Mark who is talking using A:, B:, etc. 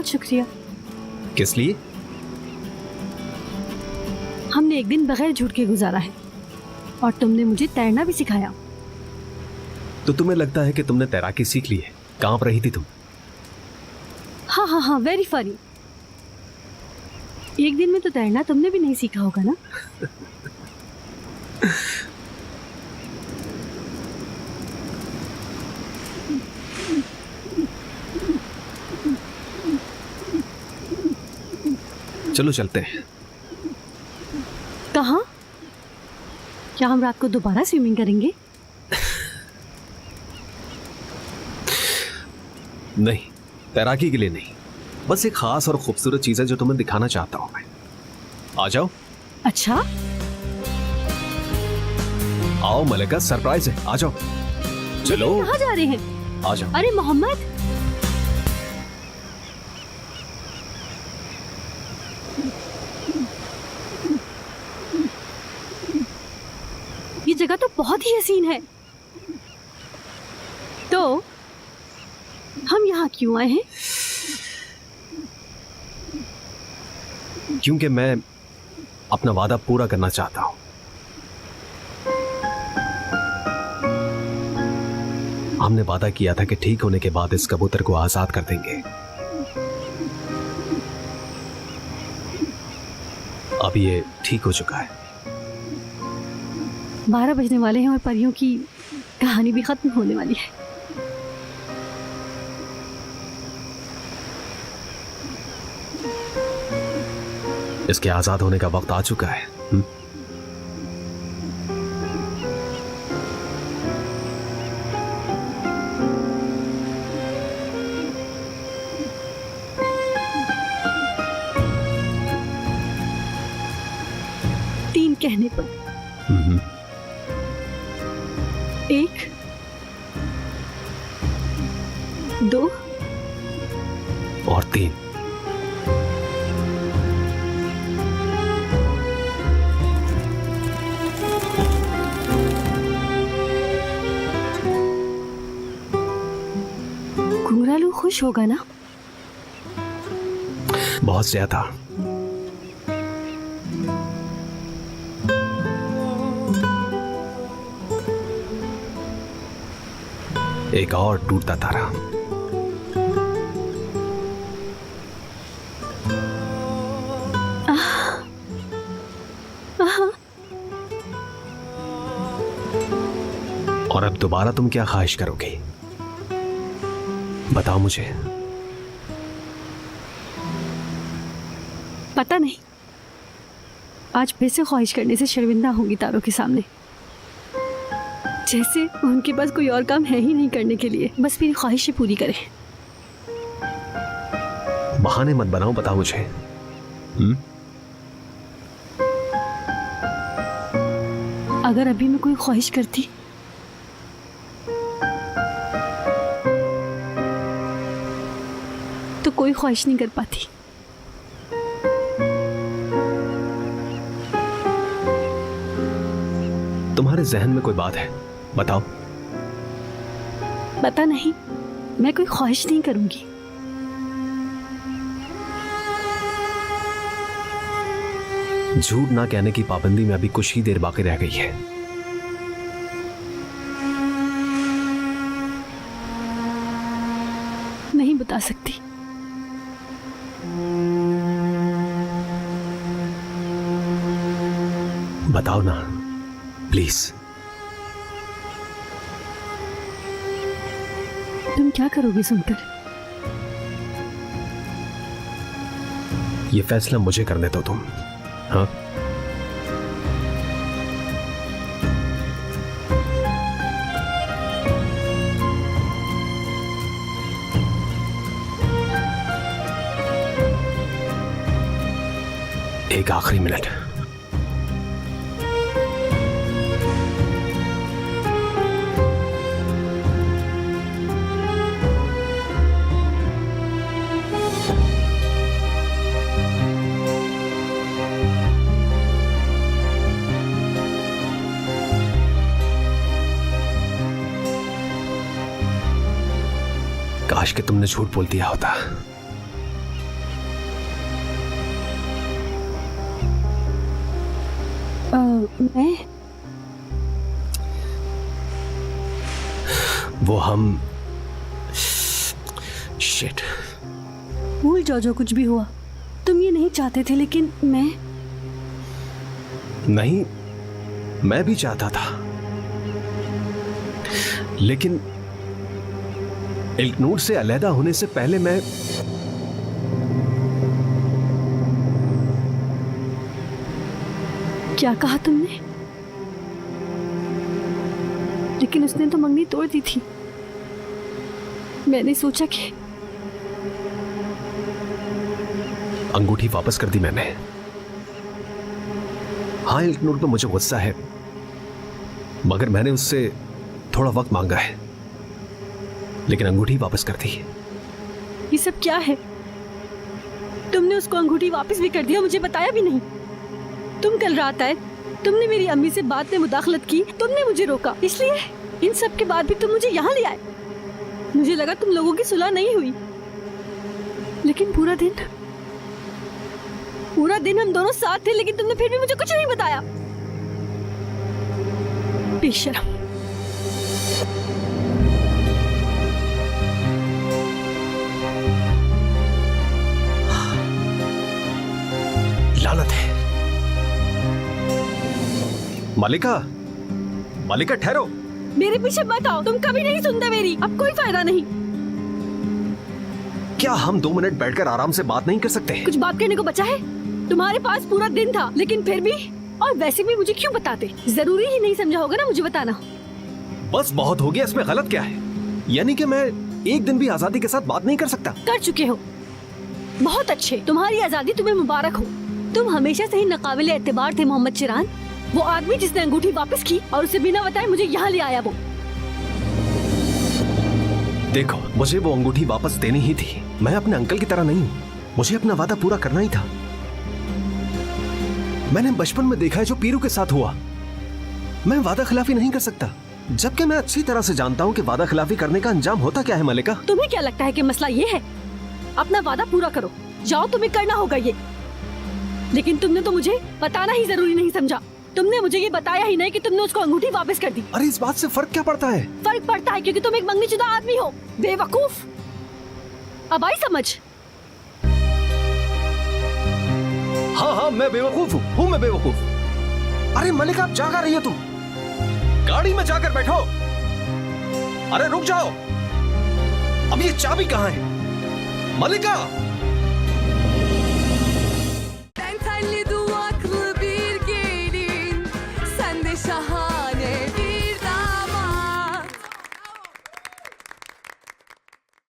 A: बहुत शुक्रिया।
B: किस लिए?
A: हमने एक दिन बगैर झूठ के गुजारा है और तुमने मुझे तैरना भी सिखाया।
B: तो तुम्हें लगता है कि तुमने तैराकी सीख ली है? कहां पर रही थी तुम?
A: हाँ हाँ हाँ, वेरी फनी। एक दिन में तो तैरना तुमने भी नहीं सीखा होगा ना?
B: चलो चलते हैं।
A: कहाँ? क्या हम रात को दोबारा स्विमिंग करेंगे?
B: नहीं, तैराकी के लिए नहीं, बस एक खास और खूबसूरत चीज है जो तुम्हें दिखाना चाहता हूं मैं। आ जाओ।
A: अच्छा,
B: आओ मलिका, सरप्राइज है, आ जाओ। चलो।
A: कहाँ जा रहे हैं?
B: आ जाओ।
A: अरे मोहम्मद, ये जगह तो बहुत ही हसीन है। तो हम यहाँ क्यों आए हैं?
B: क्योंकि मैं अपना वादा पूरा करना चाहता हूं। हमने वादा किया था कि ठीक होने के बाद इस कबूतर को आजाद कर देंगे। अब ये ठीक हो चुका है।
A: 12 बजने वाले हैं और परियों की कहानी भी खत्म होने वाली है।
B: इसके आजाद होने का वक्त आ चुका है।
A: तीन कहने पर। 1, 2
B: और 3।
A: घुंघरालू खुश होगा ना?
B: बहुत ज्यादा। एक और टूटता तारा। और अब दोबारा तुम क्या ख्वाहिश करोगे? बताओ मुझे।
A: पता नहीं, आज फिर से ख्वाहिश करने से शर्मिंदा होंगी तारों के सामने, जैसे उनके पास कोई और काम है ही नहीं करने के लिए। बस मेरी ख्वाहिशें पूरी करें।
B: बहाने मत बनाओ, बताओ मुझे।
A: अगर अभी मैं कोई ख्वाहिश करती तो कोई ख्वाहिश नहीं कर पाती।
B: तुम्हारे जहन में कोई बात है, बताओ।
A: पता नहीं, मैं कोई ख्वाहिश नहीं करूंगी।
B: झूठ ना कहने की पाबंदी में अभी कुछ ही देर बाकी रह गई है।
A: नहीं बता सकती।
B: बताओ ना, प्लीज।
A: तुम क्या करोगे सुनकर?
B: ये फैसला मुझे करने दो तुम। हाँ, एक आखिरी मिनट। काश कि तुमने झूठ बोल दिया होता।
A: मैं
B: वो हम शिट।
A: भूल जाओ जो कुछ भी हुआ। तुम ये नहीं चाहते थे, लेकिन मैं
B: नहीं, मैं भी चाहता था, लेकिन इल्कनूर से अलहदा होने से पहले मैं
A: क्या कहा तुमने? लेकिन उसने तो मंगनी तोड़ दी थी। मैंने सोचा कि
B: अंगूठी वापस कर दी मैंने। हाँ इल्कनूर, तो मुझे गुस्सा है, मगर मैंने उससे थोड़ा वक्त मांगा है, लेकिन अंगूठी वापस कर दी।
A: ये सब क्या है? तुमने उसको अंगूठी वापस भी कर दिया, मुझे बताया भी नहीं। तुम कल रात आए, तुमने मेरी अम्मी से बात में मुदाखलत की, तुमने मुझे रोका, इसलिए इन सब के बाद भी तुम मुझे यहाँ ले आए। मुझे लगा तुम लोगों की सुलह नहीं हुई, लेकिन पूरा दिन हम दोनों साथ थे, लेकिन तुमने फिर भी मुझे कुछ नहीं बताया। बेशर्म।
B: लानत है। मालिका, मालिका ठहरो।
A: मेरे पीछे मत आओ, तुम कभी नहीं सुनते मेरी। अब कोई फायदा नहीं।
B: क्या हम 2 मिनट बैठकर आराम से बात नहीं कर सकते?
A: कुछ बात करने को बचा है? तुम्हारे पास पूरा दिन था, लेकिन फिर भी। और वैसे भी मुझे क्यों बताते? जरूरी ही नहीं समझा होगा ना मुझे बताना।
B: बस बहुत हो गया, इसमें गलत क्या है? यानी कि मैं एक दिन भी आजादी के साथ बात नहीं कर सकता?
A: कर चुके हो। बहुत अच्छे, तुम्हारी आजादी तुम्हें मुबारक हो। तुम हमेशा से ही नाकाबिले एतबार थे मोहम्मद चिरान। वो आदमी जिसने अंगूठी वापस की और उसे बिना बताए मुझे यहाँ ले आया, वो।
B: देखो, मुझे वो अंगूठी वापस देनी ही थी। मैं अपने अंकल की तरह नहीं हूँ, मुझे अपना वादा पूरा करना ही था। मैंने बचपन में देखा है जो पीरू के साथ हुआ। मैं वादा खिलाफी नहीं कर सकता, जबकि मैं अच्छी तरह से जानता हूँ कि वादा खिलाफी करने का अंजाम होता क्या है। मलिका,
A: तुम्हें क्या लगता है कि मसला ये है? अपना वादा पूरा करो, जाओ, तुम्हें करना होगा ये। लेकिन तुमने तो मुझे बताना ही जरूरी नहीं समझा। तुमने मुझे ये बताया ही नहीं कि तुमने उसको अंगूठी वापस कर दी।
B: अरे इस बात से फर्क क्या पड़ता है?
A: फर्क पड़ता है, क्योंकि तुम एक मंगनीशुदा आदमी हो, बेवकूफ। अब आई समझ?
B: हाँ, मैं बेवकूफ हूँ मैं बेवकूफ। अरे मलिका, अब जागा रही हो तुम? गाड़ी में जाकर बैठो। अरे रुक जाओ, अब ये चाबी कहाँ है? मलिका।